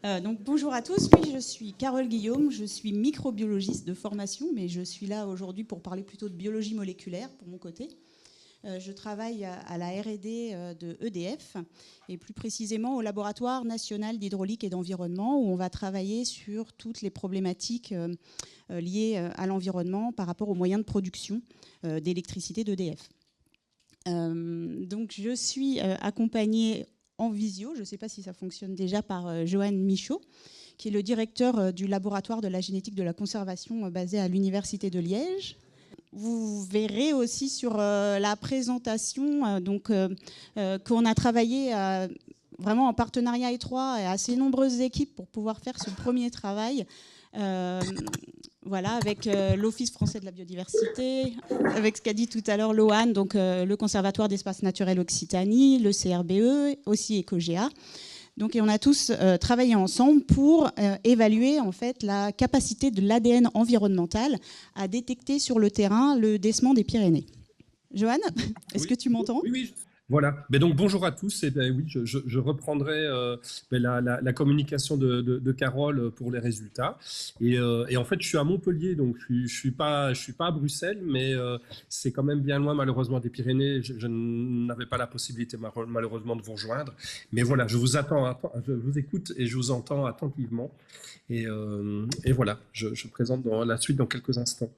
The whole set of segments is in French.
Donc, bonjour à tous, oui, je suis Carole Guillaume, je suis microbiologiste de formation, mais je suis là aujourd'hui pour parler plutôt de biologie moléculaire pour mon côté. Je travaille à la R&D de EDF et plus précisément au Laboratoire national d'hydraulique et d'environnement où on va travailler sur toutes les problématiques liées à l'environnement par rapport aux moyens de production d'électricité d'EDF. Donc je suis accompagnée en visio, je ne sais pas si ça fonctionne déjà, par Johan Michaud, qui est le directeur du laboratoire de la génétique de la conservation basé à l'Université de Liège. Vous verrez aussi sur la présentation qu'on a travaillé vraiment en partenariat étroit et assez nombreuses équipes pour pouvoir faire ce premier travail. Voilà, avec l'Office français de la biodiversité, avec ce qu'a dit tout à l'heure Lohan, donc le Conservatoire d'espaces naturels Occitanie, le CRBE, aussi Ecogea. Donc, et on a tous travaillé ensemble pour évaluer en fait la capacité de l'ADN environnemental à détecter sur le terrain le décement des Pyrénées. Johan, est-ce que Oui, tu m'entends ? oui, oui. Voilà. Ben donc bonjour à tous. Et ben oui, je reprendrai la communication de Carole pour les résultats. Et en fait, je suis à Montpellier, donc je suis pas à Bruxelles, mais c'est quand même bien loin malheureusement des Pyrénées. Je n'avais pas la possibilité malheureusement de vous rejoindre. Mais voilà, je vous attends, je vous écoute et je vous entends attentivement. Et voilà, je présente dans la suite dans quelques instants.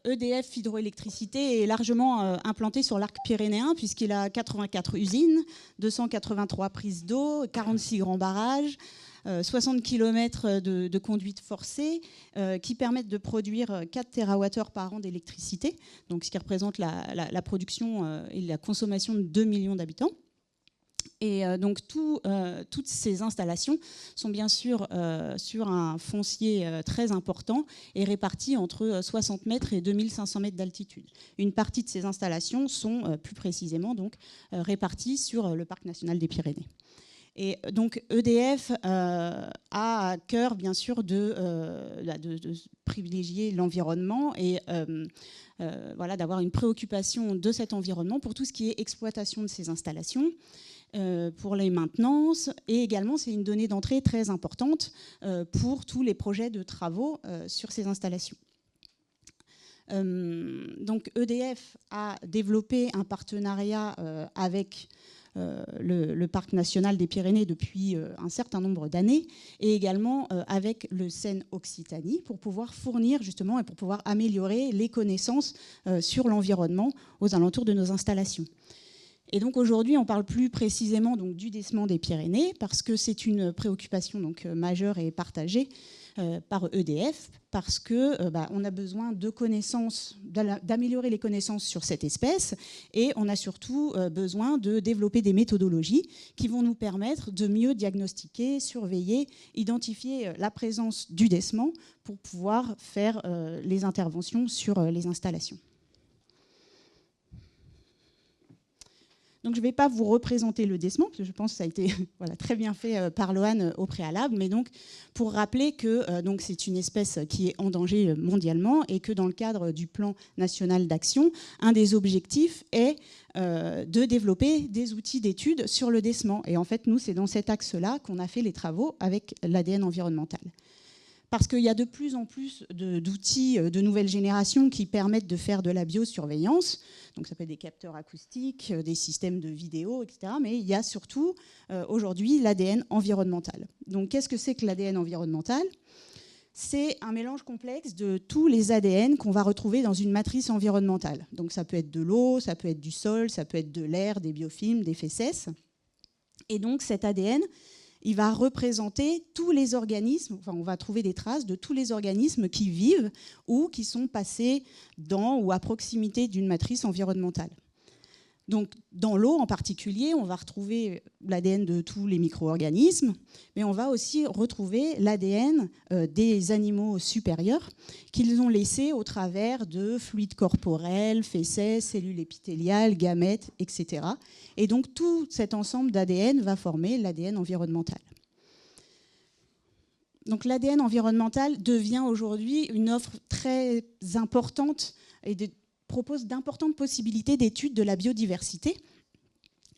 EDF Hydroélectricité est largement implanté sur l'arc pyrénéen puisqu'il a 84 usines, 283 prises d'eau, 46 grands barrages, 60 km de conduites forcées qui permettent de produire 4 TWh par an d'électricité, donc ce qui représente la production et la consommation de 2 millions d'habitants. Et donc toutes ces installations sont bien sûr sur un foncier très important et réparties entre 60 mètres et 2500 mètres d'altitude. Une partie de ces installations sont plus précisément donc, réparties sur le parc national des Pyrénées. Et donc EDF a à cœur bien sûr de privilégier l'environnement et voilà, d'avoir une préoccupation de cet environnement pour tout ce qui est exploitation de ces installations. Pour les maintenances et également c'est une donnée d'entrée très importante pour tous les projets de travaux sur ces installations. Donc EDF a développé un partenariat avec le parc national des Pyrénées depuis un certain nombre d'années et également avec le CEN Occitanie pour pouvoir fournir justement et pour pouvoir améliorer les connaissances sur l'environnement aux alentours de nos installations. Et donc aujourd'hui, on parle plus précisément donc, du décement des Pyrénées parce que c'est une préoccupation donc, majeure et partagée par EDF parce que on a besoin de connaissances, d'améliorer les connaissances sur cette espèce et on a surtout besoin de développer des méthodologies qui vont nous permettre de mieux diagnostiquer, surveiller, identifier la présence du décement pour pouvoir faire les interventions sur les installations. Donc je ne vais pas vous représenter le décement, parce que je pense que ça a été voilà, très bien fait par Lohan au préalable, mais donc pour rappeler que c'est une espèce qui est en danger mondialement et que dans le cadre du plan national d'action, un des objectifs est de développer des outils d'études sur le décement. Et en fait, nous, c'est dans cet axe-là qu'on a fait les travaux avec l'ADN environnemental. Parce qu'il y a de plus en plus d'outils de nouvelle génération qui permettent de faire de la biosurveillance. Donc ça peut être des capteurs acoustiques, des systèmes de vidéo, etc. Mais il y a surtout aujourd'hui l'ADN environnemental. Donc qu'est-ce que c'est que l'ADN environnemental ? C'est un mélange complexe de tous les ADN qu'on va retrouver dans une matrice environnementale. Donc ça peut être de l'eau, ça peut être du sol, ça peut être de l'air, des biofilms, des fécès. Et donc cet ADN, il va représenter tous les organismes, enfin on va trouver des traces de tous les organismes qui vivent ou qui sont passés dans ou à proximité d'une matrice environnementale. Donc dans l'eau en particulier, on va retrouver l'ADN de tous les micro-organismes, mais on va aussi retrouver l'ADN des animaux supérieurs qu'ils ont laissé au travers de fluides corporels, fécès, cellules épithéliales, gamètes, etc. Et donc tout cet ensemble d'ADN va former l'ADN environnemental. Donc l'ADN environnemental devient aujourd'hui une offre très importante et propose d'importantes possibilités d'études de la biodiversité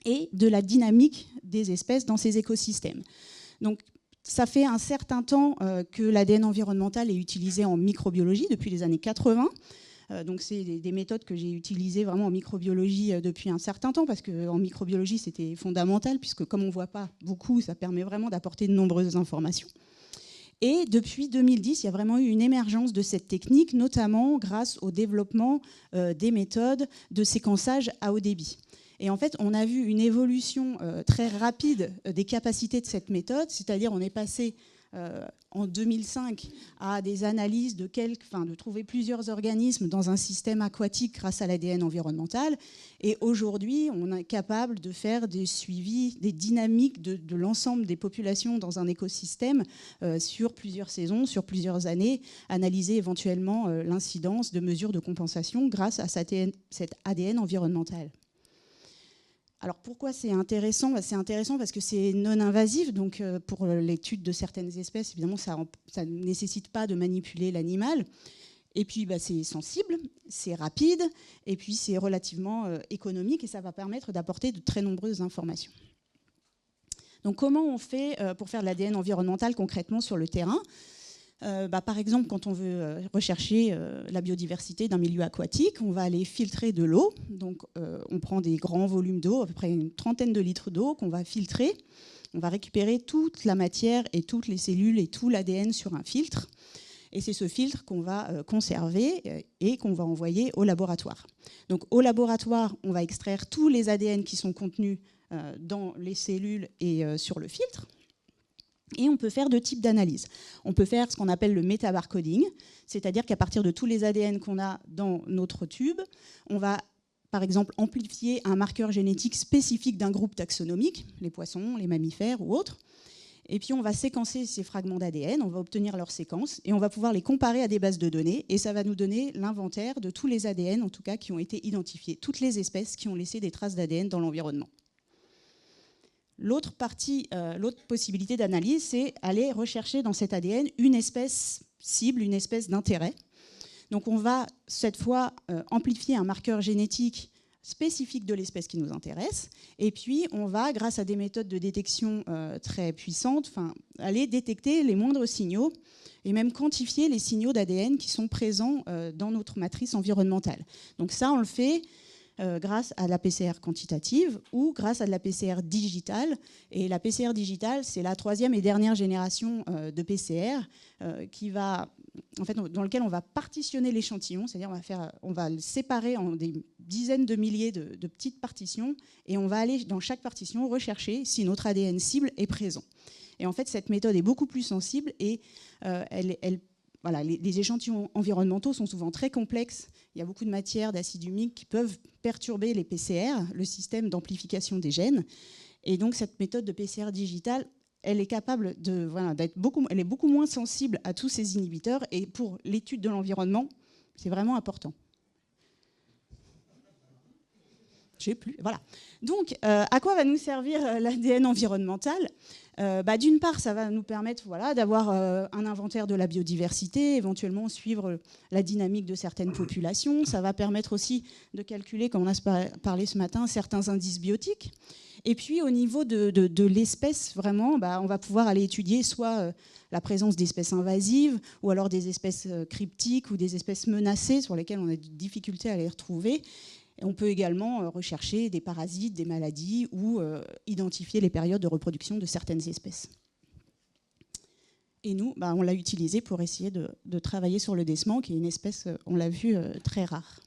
et de la dynamique des espèces dans ces écosystèmes. Donc, ça fait un certain temps que l'ADN environnemental est utilisé en microbiologie, depuis les années 80. Donc c'est des méthodes que j'ai utilisées vraiment en microbiologie depuis un certain temps, parce qu'en microbiologie, c'était fondamental, puisque comme on ne voit pas beaucoup, ça permet vraiment d'apporter de nombreuses informations. Et depuis 2010, il y a vraiment eu une émergence de cette technique, notamment grâce au développement des méthodes de séquençage à haut débit. Et en fait, on a vu une évolution très rapide des capacités de cette méthode, c'est-à-dire on est passé en 2005 à des analyses de trouver plusieurs organismes dans un système aquatique grâce à l'ADN environnemental. Et aujourd'hui, on est capable de faire des suivis, des dynamiques de l'ensemble des populations dans un écosystème sur plusieurs saisons, sur plusieurs années, analyser éventuellement l'incidence de mesures de compensation grâce à cet ADN environnemental. Alors pourquoi c'est intéressant ? C'est intéressant parce que c'est non-invasif, donc pour l'étude de certaines espèces, évidemment, ça ne nécessite pas de manipuler l'animal. Et puis c'est sensible, c'est rapide, et puis c'est relativement économique, et ça va permettre d'apporter de très nombreuses informations. Donc comment on fait pour faire de l'ADN environnemental concrètement sur le terrain ? Par exemple, quand on veut rechercher la biodiversité d'un milieu aquatique, on va aller filtrer de l'eau. Donc, on prend des grands volumes d'eau, à peu près une trentaine de litres d'eau qu'on va filtrer. On va récupérer toute la matière et toutes les cellules et tout l'ADN sur un filtre. Et c'est ce filtre qu'on va conserver et qu'on va envoyer au laboratoire. Donc, au laboratoire, on va extraire tous les ADN qui sont contenus dans les cellules et sur le filtre. Et on peut faire deux types d'analyses. On peut faire ce qu'on appelle le métabarcoding, c'est-à-dire qu'à partir de tous les ADN qu'on a dans notre tube, on va par exemple amplifier un marqueur génétique spécifique d'un groupe taxonomique, les poissons, les mammifères ou autres. Et puis on va séquencer ces fragments d'ADN, on va obtenir leurs séquences et on va pouvoir les comparer à des bases de données et ça va nous donner l'inventaire de tous les ADN en tout cas qui ont été identifiés, toutes les espèces qui ont laissé des traces d'ADN dans l'environnement. L'autre possibilité d'analyse, c'est aller rechercher dans cet ADN une espèce cible, une espèce d'intérêt. Donc on va cette fois amplifier un marqueur génétique spécifique de l'espèce qui nous intéresse. Et puis on va, grâce à des méthodes de détection très puissantes, aller détecter les moindres signaux et même quantifier les signaux d'ADN qui sont présents dans notre matrice environnementale. Donc ça, on le fait grâce à la PCR quantitative ou grâce à de la PCR digitale. Et la PCR digitale, c'est la troisième et dernière génération de PCR dans lequel on va partitionner l'échantillon, c'est-à-dire on va le séparer en des dizaines de milliers de petites partitions et on va aller dans chaque partition rechercher si notre ADN cible est présent. Et en fait, cette méthode est beaucoup plus sensible et les échantillons environnementaux sont souvent très complexes. Il y a beaucoup de matières, d'acides humiques qui peuvent perturber les PCR, le système d'amplification des gènes. Et donc, cette méthode de PCR digitale, elle est capable elle est beaucoup moins sensible à tous ces inhibiteurs. Et pour l'étude de l'environnement, c'est vraiment important. Voilà. Donc, à quoi va nous servir l'ADN environnemental ? D'une part, ça va nous permettre d'avoir un inventaire de la biodiversité, éventuellement suivre la dynamique de certaines populations. Ça va permettre aussi de calculer, comme on a parlé ce matin, certains indices biotiques. Et puis, au niveau de l'espèce, vraiment, on va pouvoir aller étudier soit la présence d'espèces invasives, ou alors des espèces cryptiques ou des espèces menacées sur lesquelles on a des difficultés à les retrouver. On peut également rechercher des parasites, des maladies ou identifier les périodes de reproduction de certaines espèces. Et nous, on l'a utilisé pour essayer de travailler sur le dessement, qui est une espèce, on l'a vu, très rare.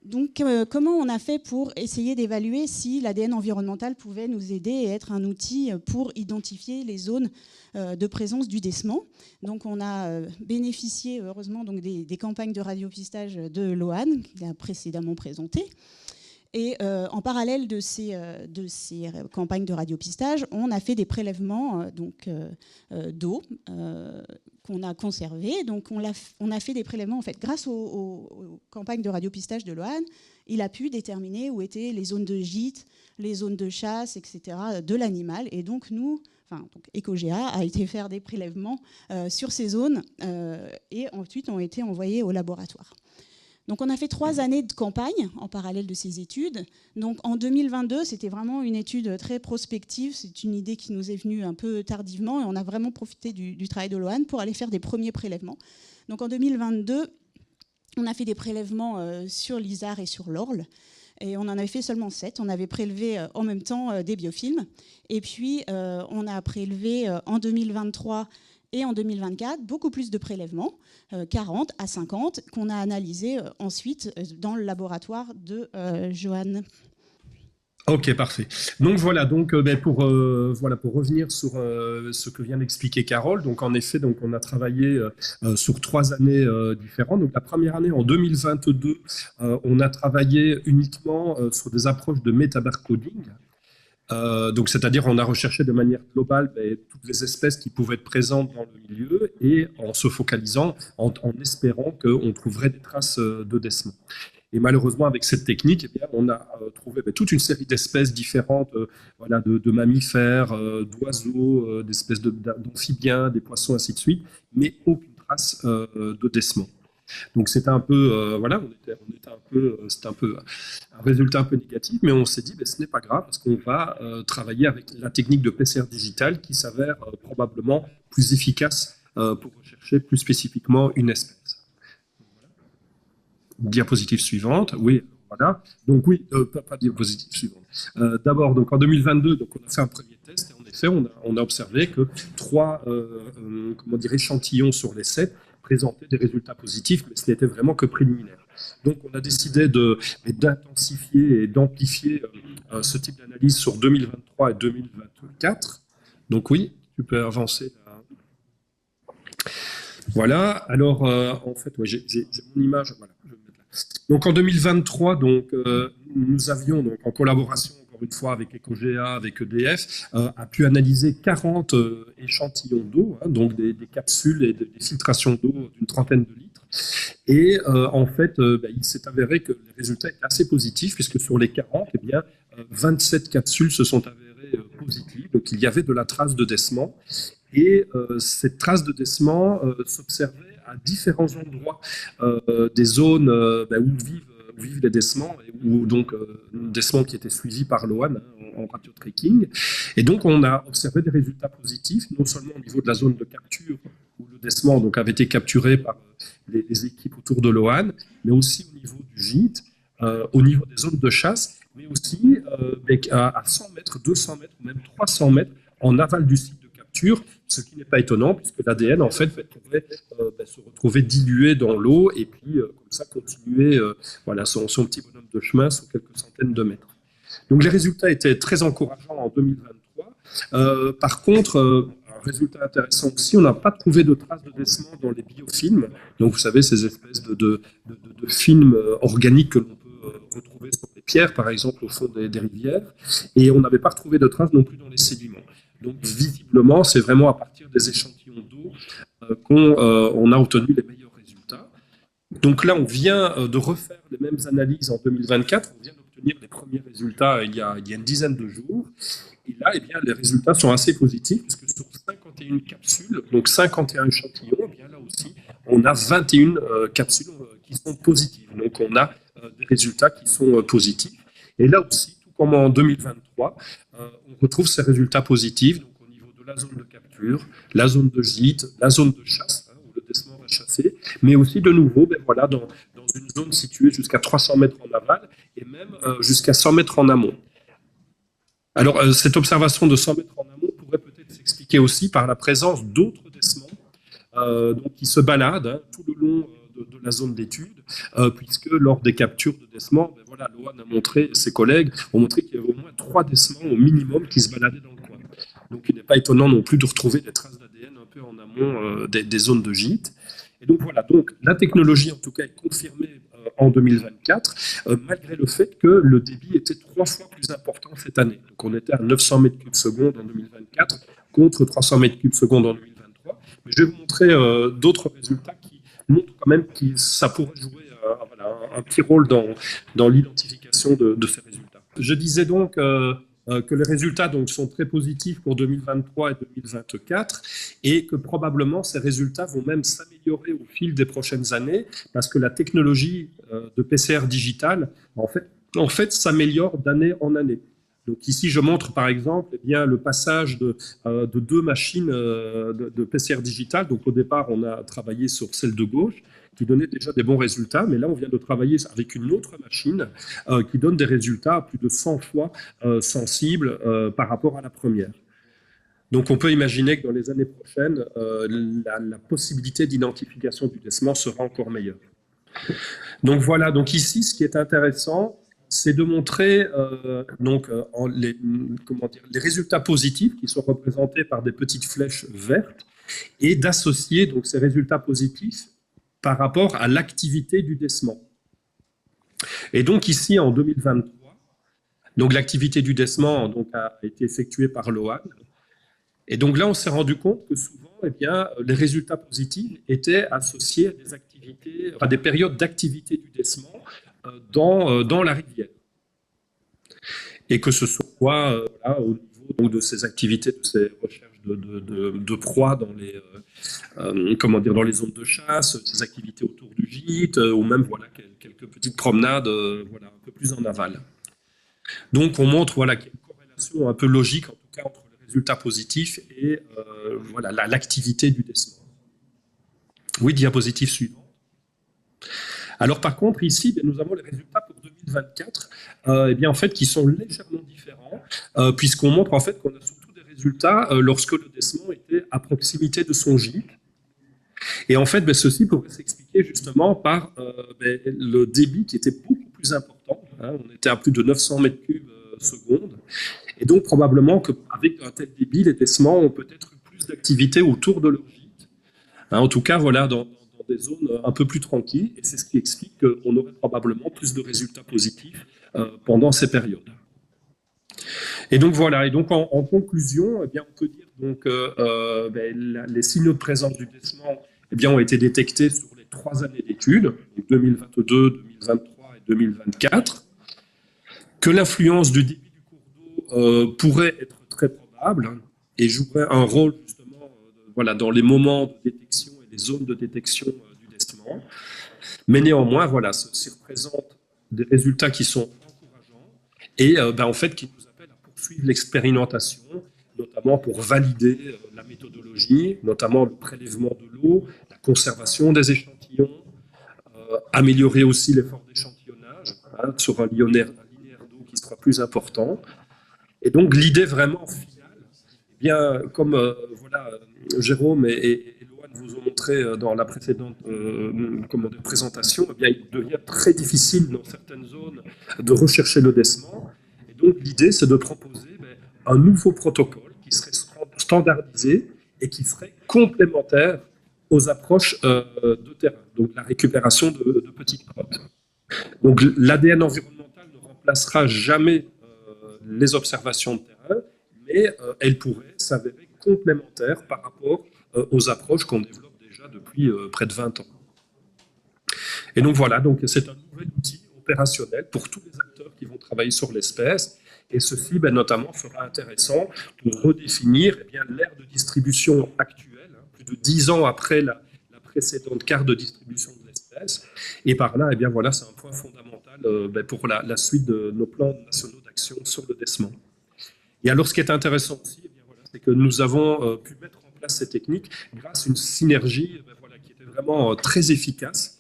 Donc, comment on a fait pour essayer d'évaluer si l'ADN environnemental pouvait nous aider et être un outil pour identifier les zones de présence du décement. Donc, on a bénéficié, heureusement, donc, des campagnes de radiopistage de Loan, qu'il a précédemment présentées. Et en parallèle de ces campagnes de radiopistage, on a fait des prélèvements d'eau qu'on a conservés. Donc on a fait des prélèvements, en fait, grâce aux campagnes de radiopistage de Loan, il a pu déterminer où étaient les zones de gîte, les zones de chasse, etc., de l'animal. Et donc EcoGEA a été faire des prélèvements sur ces zones et ensuite ont été envoyés au laboratoire. Donc on a fait 3 années de campagne en parallèle de ces études. Donc en 2022, c'était vraiment une étude très prospective. C'est une idée qui nous est venue un peu tardivement et on a vraiment profité du travail de Loan pour aller faire des premiers prélèvements. Donc en 2022, on a fait des prélèvements sur l'Isard et sur l'Orle. Et on en avait fait seulement 7. On avait prélevé en même temps des biofilms. Et puis on a prélevé en 2023 et en 2024, beaucoup plus de prélèvements, 40 à 50, qu'on a analysés ensuite dans le laboratoire de Johan. Ok, parfait. Donc voilà, pour revenir sur ce que vient d'expliquer Carole, donc en effet, donc on a travaillé sur 3 années différentes. Donc la première année, en 2022, on a travaillé uniquement sur des approches de métabarcoding. Donc, c'est-à-dire, on a recherché de manière globale toutes les espèces qui pouvaient être présentes dans le milieu et en se focalisant, en espérant qu'on trouverait des traces de décements. Et malheureusement, avec cette technique, eh bien, on a trouvé toute une série d'espèces différentes, voilà, de mammifères, d'oiseaux, d'espèces d'amphibiens, des poissons, ainsi de suite, mais aucune trace de décements. Donc c'était un peu, voilà, c'était un peu un résultat un peu négatif, mais on s'est dit, ce n'est pas grave, parce qu'on va travailler avec la technique de PCR digital qui s'avère probablement plus efficace pour rechercher plus spécifiquement une espèce. Diapositive suivante, oui, voilà. Donc oui, pas diapositive suivante. D'abord, donc en 2022, donc on a fait un premier test, et en effet, on a observé que 3 échantillons sur les 7 présentaient des résultats positifs, mais ce n'était vraiment que préliminaire. Donc on a décidé d'intensifier et d'amplifier ce type d'analyse sur 2023 et 2024. Donc oui, tu peux avancer. Voilà, alors en fait, ouais, j'ai mon image, voilà. Donc en 2023, nous avions, donc, en collaboration encore une fois avec EcoGEA, avec EDF, a pu analyser 40 échantillons d'eau, hein, donc des capsules et des filtrations d'eau d'une trentaine de litres. Et en fait, il s'est avéré que les résultats étaient assez positifs, puisque sur les 40, 27 capsules se sont avérées positives. Donc il y avait de la trace de décement. Et cette trace de décement s'observait à différents endroits des zones où vivent les décements, et où donc décements qui étaient suivis par l'OAN en radio-tracking. Et donc on a observé des résultats positifs, non seulement au niveau de la zone de capture, où le décement donc, avait été capturé par les équipes autour de l'OAN, mais aussi au niveau du gîte, au niveau des zones de chasse, mais aussi à 100 mètres, 200 mètres, ou même 300 mètres en aval du site de capture, ce qui n'est pas étonnant, puisque l'ADN, en fait, pourrait se retrouver dilué dans l'eau et puis, comme ça, continuer voilà, son petit bonhomme de chemin sur quelques centaines de mètres. Donc, les résultats étaient très encourageants en 2023. Par contre, un résultat intéressant aussi, on n'a pas trouvé de traces de décement dans les biofilms. Donc, vous savez, ces espèces de films organiques que l'on peut retrouver sur les pierres, par exemple, au fond des rivières. Et on n'avait pas retrouvé de traces non plus dans les sédiments. Donc, visiblement, c'est vraiment à partir des échantillons d'eau qu'on a obtenu les meilleurs résultats. Donc là, on vient de refaire les mêmes analyses en 2024. On vient d'obtenir les premiers résultats il y a une dizaine de jours. Et là, les résultats sont assez positifs, puisque sur 51 capsules, donc 51 échantillons, là aussi, on a 21 capsules qui sont positives. Donc, on a des résultats qui sont positifs. Et là aussi, tout comme en 2023, on retrouve ces résultats positifs, donc au niveau de la zone de capture, la zone de gîte, la zone de chasse, hein, où le décement va chasser, mais aussi de nouveau dans une zone située jusqu'à 300 mètres en aval et même jusqu'à 100 mètres en amont. Alors, cette observation de 100 mètres en amont pourrait peut-être s'expliquer aussi par la présence d'autres décements qui se baladent tout le long de la zone d'étude, puisque lors des captures de décements, l'OAN a montré, ses collègues ont montré qu'il y avait au moins 3 décements au minimum qui se baladaient dans le coin. Donc il n'est pas étonnant non plus de retrouver des traces d'ADN un peu en amont des zones de gîte. Et donc voilà, donc la technologie en tout cas est confirmée en 2024, malgré le fait que le débit était 3 fois plus important cette année. Donc on était à 900 mètres cubes secondes en 2024 contre 300 mètres cubes secondes en 2023. Mais je vais vous montrer d'autres résultats qui montrent quand même que ça pourrait jouer un petit rôle dans l'identification de ces résultats. Je disais donc que les résultats donc, sont très positifs pour 2023 et 2024 et que probablement ces résultats vont même s'améliorer au fil des prochaines années parce que la technologie de PCR digital, en fait s'améliore d'année en année. Donc ici, je montre par exemple eh bien, le passage de deux machines de PCR digital. Donc au départ, on a travaillé sur celle de gauche qui donnait déjà des bons résultats, mais là, on vient de travailler avec une autre machine qui donne des résultats à plus de 100 fois sensibles par rapport à la première. Donc on peut imaginer que dans les années prochaines, la possibilité d'identification du décement sera encore meilleure. Donc voilà, donc ici, ce qui est intéressant, c'est de montrer les résultats positifs qui sont représentés par des petites flèches vertes et d'associer donc ces résultats positifs par rapport à l'activité du décement. Et donc ici, en 2023, donc l'activité du décement donc, a été effectuée par l'OAN. Et donc là, on s'est rendu compte que souvent, eh bien, les résultats positifs étaient associés à des activités, à des périodes d'activité du décement dans la rivière. Et que ce soit là, au niveau donc, de ces activités, de ces recherches de proies dans dans les zones de chasse, ces activités autour du gîte, ou même voilà, quelques petites promenades voilà, un peu plus en aval. Donc on montre voilà, qu'il y a une corrélation un peu logique, en tout cas, entre les résultats positifs et voilà, l'activité du décement. Oui, diapositive suivante. Alors par contre, ici, nous avons les résultats pour 2024, eh bien, en fait, qui sont légèrement différents, puisqu'on montre en fait qu'on a surtout des résultats lorsque le décement était à proximité de son gîte. Et en fait, ceci pourrait s'expliquer justement par le débit qui était beaucoup plus important. Hein, on était à plus de 900 mètres cubes seconde. Et donc, probablement qu'avec un tel débit, les décements ont peut-être eu plus d'activité autour de leur gîte. Hein, en tout cas, voilà, dans des zones un peu plus tranquilles. Et c'est ce qui explique qu'on aurait probablement plus de résultats positifs pendant ces périodes. Et donc voilà, et donc en conclusion, eh bien, on peut dire donc, les signaux de présence du décement eh bien, ont été détectés sur les 3 années d'études, 2022, 2023 et 2024, que l'influence du débit du cours d'eau pourrait être très probable et jouerait un rôle justement voilà, dans les moments de détection et les zones de détection du décement. Mais néanmoins, voilà, ceci représente des résultats qui sont encourageants et en fait qui nous appellent à poursuivre l'expérimentation, notamment pour valider la méthodologie, notamment le prélèvement de l'eau, la conservation des échantillons, améliorer aussi l'effort d'échantillonnage sur un linéaire d'eau qui sera plus important. Et donc l'idée vraiment finale, eh bien, comme voilà, Jérôme et Loane vous ont montré dans la précédente présentation, eh bien, il devient très difficile dans certaines zones de rechercher le décement. Et donc l'idée, c'est de proposer un nouveau protocole qui serait standardisé et qui serait complémentaire aux approches de terrain, donc la récupération de petites crottes. Donc l'ADN environnemental ne remplacera jamais les observations de terrain, mais elle pourrait s'avérer complémentaire par rapport aux approches qu'on développe déjà depuis près de 20 ans. Et donc voilà, donc c'est un nouvel outil opérationnel pour tous les acteurs qui vont travailler sur l'espèce. Et ceci, notamment, sera intéressant pour redéfinir l'aire de distribution actuelle, plus de 10 ans après la précédente carte de distribution de l'espèce. Et par là, voilà, c'est un point fondamental pour la suite de nos plans nationaux d'action sur le décement. Et alors, ce qui est intéressant aussi, voilà, c'est que nous avons pu mettre en place ces techniques grâce à une synergie voilà, qui était vraiment très efficace.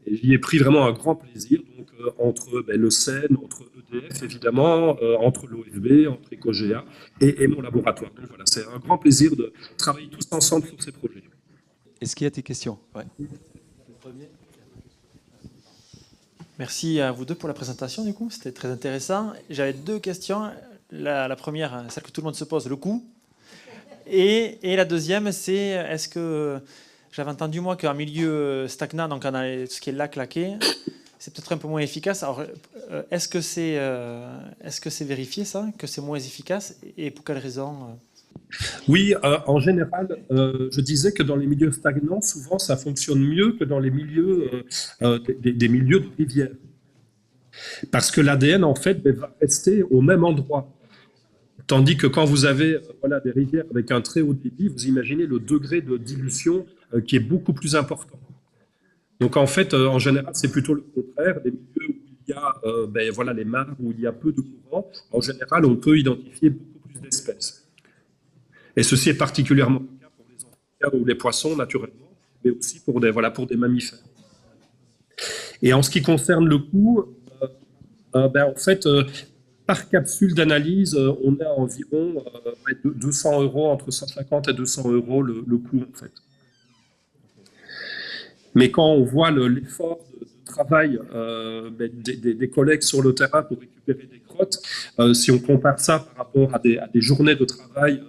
Et j'y ai pris vraiment un grand plaisir, donc entre le CEN, entre EDF évidemment, entre l'OFB, entre EcoGEA et mon laboratoire. Donc voilà, c'est un grand plaisir de travailler tous ensemble sur ces projets. Est-ce qu'il y a des questions? Ouais. Merci à vous deux pour la présentation, du coup, c'était très intéressant. J'avais 2 questions. La première, celle que tout le monde se pose, le coût. Et la deuxième, c'est est-ce que... J'avais entendu, moi, qu'en milieu stagnant, donc on a ce qui est lac laqué, c'est peut-être un peu moins efficace. Alors, est-ce que c'est vérifié, ça, que c'est moins efficace? Et pour quelles raisons? Oui, en général, je disais que dans les milieux stagnants, souvent, ça fonctionne mieux que dans les milieux, des milieux de rivière. Parce que l'ADN, en fait, va rester au même endroit. Tandis que quand vous avez des rivières avec un très haut débit, vous imaginez le degré de dilution qui est beaucoup plus important. Donc en fait, en général, c'est plutôt le contraire. Des milieux où il y a les mares, où il y a peu de courant, en général, on peut identifier beaucoup plus d'espèces. Et ceci est particulièrement le cas pour les amphibiens ou les poissons, naturellement, mais aussi pour des mammifères. Et en ce qui concerne le coût, en fait, par capsule d'analyse, on a environ 200 €, entre 150 et 200 € le coût, en fait. Mais quand on voit l'effort de travail des collègues sur le terrain pour récupérer des crottes, si on compare ça par rapport à des journées de travail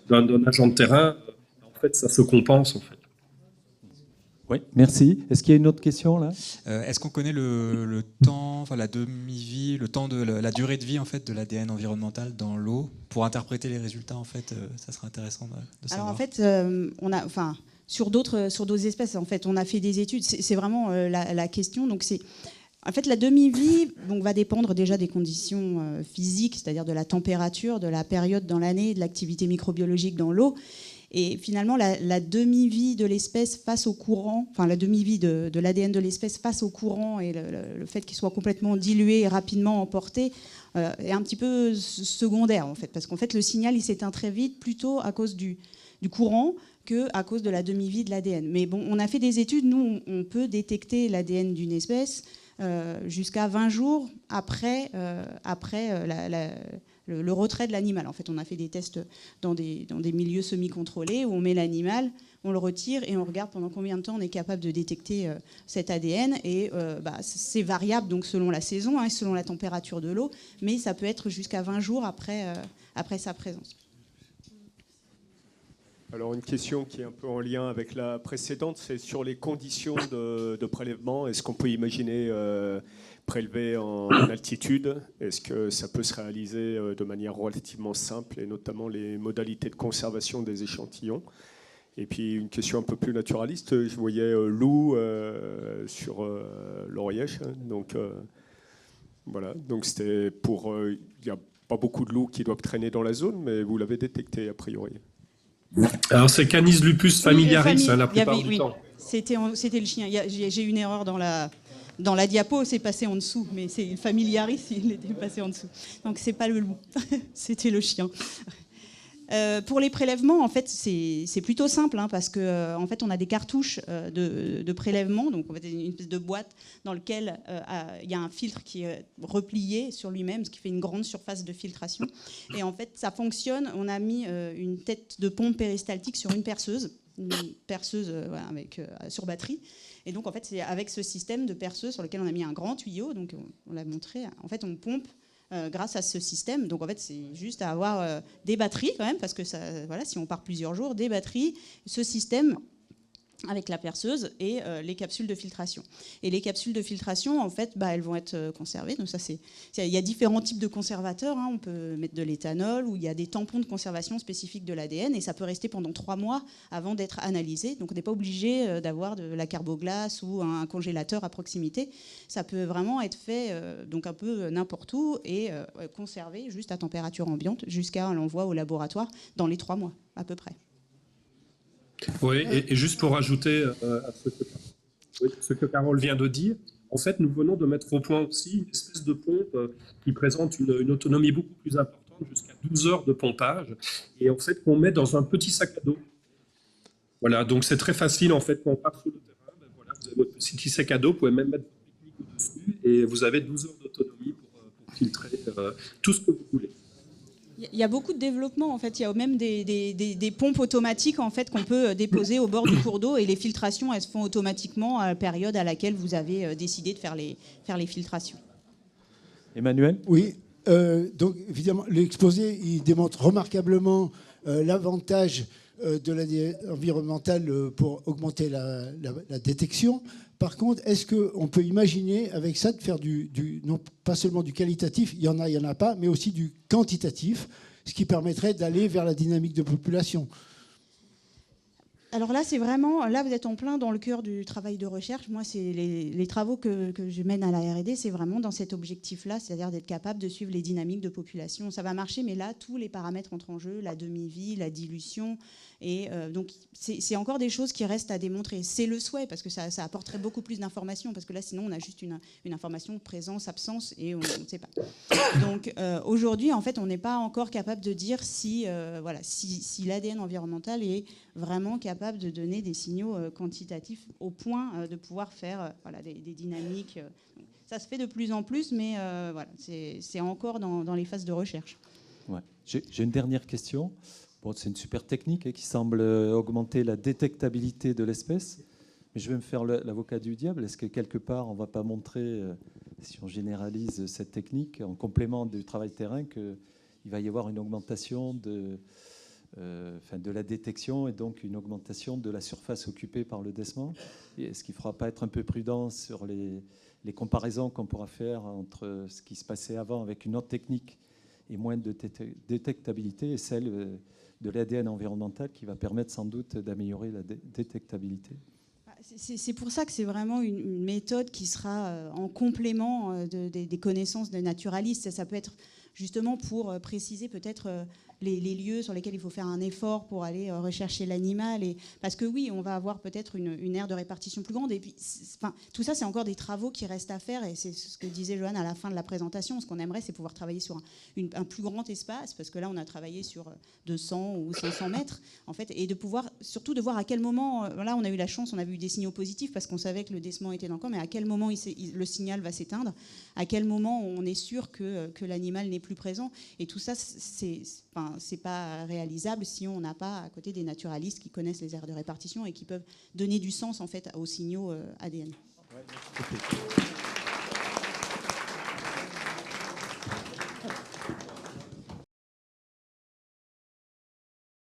d'un agent de terrain, en fait, ça se compense, en fait. Oui, merci. Est-ce qu'il y a une autre question là? Est-ce qu'on connaît le temps, enfin la demi-vie, le temps de la durée de vie en fait de l'ADN environnemental dans l'eau pour interpréter les résultats en fait, ça serait intéressant de savoir. Alors en fait, sur d'autres espèces, en fait, on a fait des études. C'est vraiment la question. Donc en fait, la demi-vie va dépendre déjà des conditions physiques, c'est-à-dire de la température, de la période dans l'année, de l'activité microbiologique dans l'eau. Et finalement, la demi-vie de l'espèce face au courant, enfin la demi-vie de l'ADN de l'espèce face au courant et le fait qu'il soit complètement dilué et rapidement emporté est un petit peu secondaire en fait, parce qu'en fait le signal il s'éteint très vite plutôt à cause du courant qu'à cause de la demi-vie de l'ADN. Mais bon, on a fait des études, nous on peut détecter l'ADN d'une espèce jusqu'à 20 jours après le retrait de l'animal. En fait, on a fait des tests dans des milieux semi-contrôlés où on met l'animal, on le retire et on regarde pendant combien de temps on est capable de détecter cet ADN. Et c'est variable donc selon la saison, et selon la température de l'eau, mais ça peut être jusqu'à 20 jours après sa présence. Alors une question qui est un peu en lien avec la précédente, c'est sur les conditions de prélèvement. Est-ce qu'on peut imaginer prélever en altitude? Est-ce que ça peut se réaliser de manière relativement simple, et notamment les modalités de conservation des échantillons? Et puis une question un peu plus naturaliste, je voyais loup sur l'Oriège, donc voilà, donc c'était pour... Il n'y a pas beaucoup de loups qui doivent traîner dans la zone, mais vous l'avez détecté a priori. Alors c'est Canis lupus familiaris la plupart du temps. C'était le chien. J'ai une erreur dans la diapo, c'est passé en dessous, mais c'est familiaris, il était passé en dessous. Donc c'est pas le loup, c'était le chien. Pour les prélèvements, en fait, c'est plutôt simple, parce que en fait, on a des cartouches de prélèvement, donc en fait, une espèce de boîte dans laquelle il y a un filtre qui est replié sur lui-même, ce qui fait une grande surface de filtration. Et en fait, ça fonctionne. On a mis une tête de pompe péristaltique sur une perceuse sur batterie. Et donc, en fait, c'est avec ce système de perceuse sur lequel on a mis un grand tuyau, donc on l'a montré. En fait, on pompe grâce à ce système. Donc en fait, c'est juste à avoir des batteries quand même, parce que ça, si on part plusieurs jours, des batteries, ce système avec la perceuse et les capsules de filtration. Et les capsules de filtration, en fait, elles vont être conservées. Donc ça, il y a différents types de conservateurs. On peut mettre de l'éthanol, ou il y a des tampons de conservation spécifiques de l'ADN, et ça peut rester pendant 3 mois avant d'être analysé. Donc on n'est pas obligé d'avoir de la carboglace ou un congélateur à proximité. Ça peut vraiment être fait donc un peu n'importe où et conservé juste à température ambiante jusqu'à l'envoi au laboratoire dans les 3 mois à peu près. Oui, et juste pour ajouter à ce que Carole vient de dire, en fait, nous venons de mettre au point aussi une espèce de pompe qui présente une autonomie beaucoup plus importante, jusqu'à 12 heures de pompage, et en fait, qu'on met dans un petit sac à dos. Voilà, donc c'est très facile, en fait, quand on part sur le terrain, vous avez votre petit sac à dos, vous pouvez même mettre votre pique-nique au-dessus, et vous avez 12 heures d'autonomie pour filtrer tout ce que vous voulez. Il y a beaucoup de développement, en fait. Il y a même des pompes automatiques, en fait, qu'on peut déposer au bord du cours d'eau, et les filtrations, elles se font automatiquement à la période à laquelle vous avez décidé de faire les filtrations. Emmanuel ? Oui, donc évidemment, l'exposé, il démontre remarquablement l'avantage de l'ADN environnemental pour augmenter la détection. Par contre, est-ce qu'on peut imaginer avec ça de faire non pas seulement du qualitatif, il y en a pas, mais aussi du quantitatif, ce qui permettrait d'aller vers la dynamique de population? Alors là, c'est vraiment, là vous êtes en plein dans le cœur du travail de recherche. Moi, c'est les travaux que je mène à la R&D, c'est vraiment dans cet objectif-là, c'est-à-dire d'être capable de suivre les dynamiques de population. Ça va marcher, mais là, tous les paramètres entrent en jeu, la demi-vie, la dilution. Et donc, c'est encore des choses qui restent à démontrer. C'est le souhait, parce que ça apporterait beaucoup plus d'informations, parce que là, sinon, on a juste une information présence, absence, et on ne sait pas. Donc, aujourd'hui, en fait, on n'est pas encore capable de dire si l'ADN environnemental est vraiment capable de donner des signaux quantitatifs au point de pouvoir faire des dynamiques. Ça se fait de plus en plus, mais c'est encore dans les phases de recherche. Ouais. J'ai une dernière question. Bon, c'est une super technique qui semble augmenter la détectabilité de l'espèce. Mais je vais me faire l'avocat du diable. Est-ce que quelque part, on ne va pas montrer, si on généralise cette technique, en complément du travail terrain, qu'il va y avoir une augmentation de la détection et donc une augmentation de la surface occupée par le descement? Est-ce qu'il ne faudra pas être un peu prudent sur les comparaisons qu'on pourra faire entre ce qui se passait avant avec une autre technique et moins de détectabilité et celle de l'ADN environnemental qui va permettre sans doute d'améliorer la détectabilité? C'est pour ça que c'est vraiment une méthode qui sera en complément des connaissances des naturalistes. Ça peut être justement pour préciser peut-être les lieux sur lesquels il faut faire un effort pour aller rechercher l'animal. Parce que oui, on va avoir peut-être une aire de répartition plus grande. Et puis, tout ça, c'est encore des travaux qui restent à faire. Et c'est ce que disait Johan à la fin de la présentation. Ce qu'on aimerait, c'est pouvoir travailler sur un plus grand espace. Parce que là, on a travaillé sur 200 ou 500 mètres, en fait. Et de pouvoir, surtout de voir à quel moment... Là, on a eu la chance, on a vu des signaux positifs parce qu'on savait que le décement était dans le camp. Mais à quel moment le signal va s'éteindre? À quel moment on est sûr que l'animal n'est plus présent? Et tout ça, c'est pas réalisable si on n'a pas à côté des naturalistes qui connaissent les aires de répartition et qui peuvent donner du sens en fait aux signaux ADN. Ouais,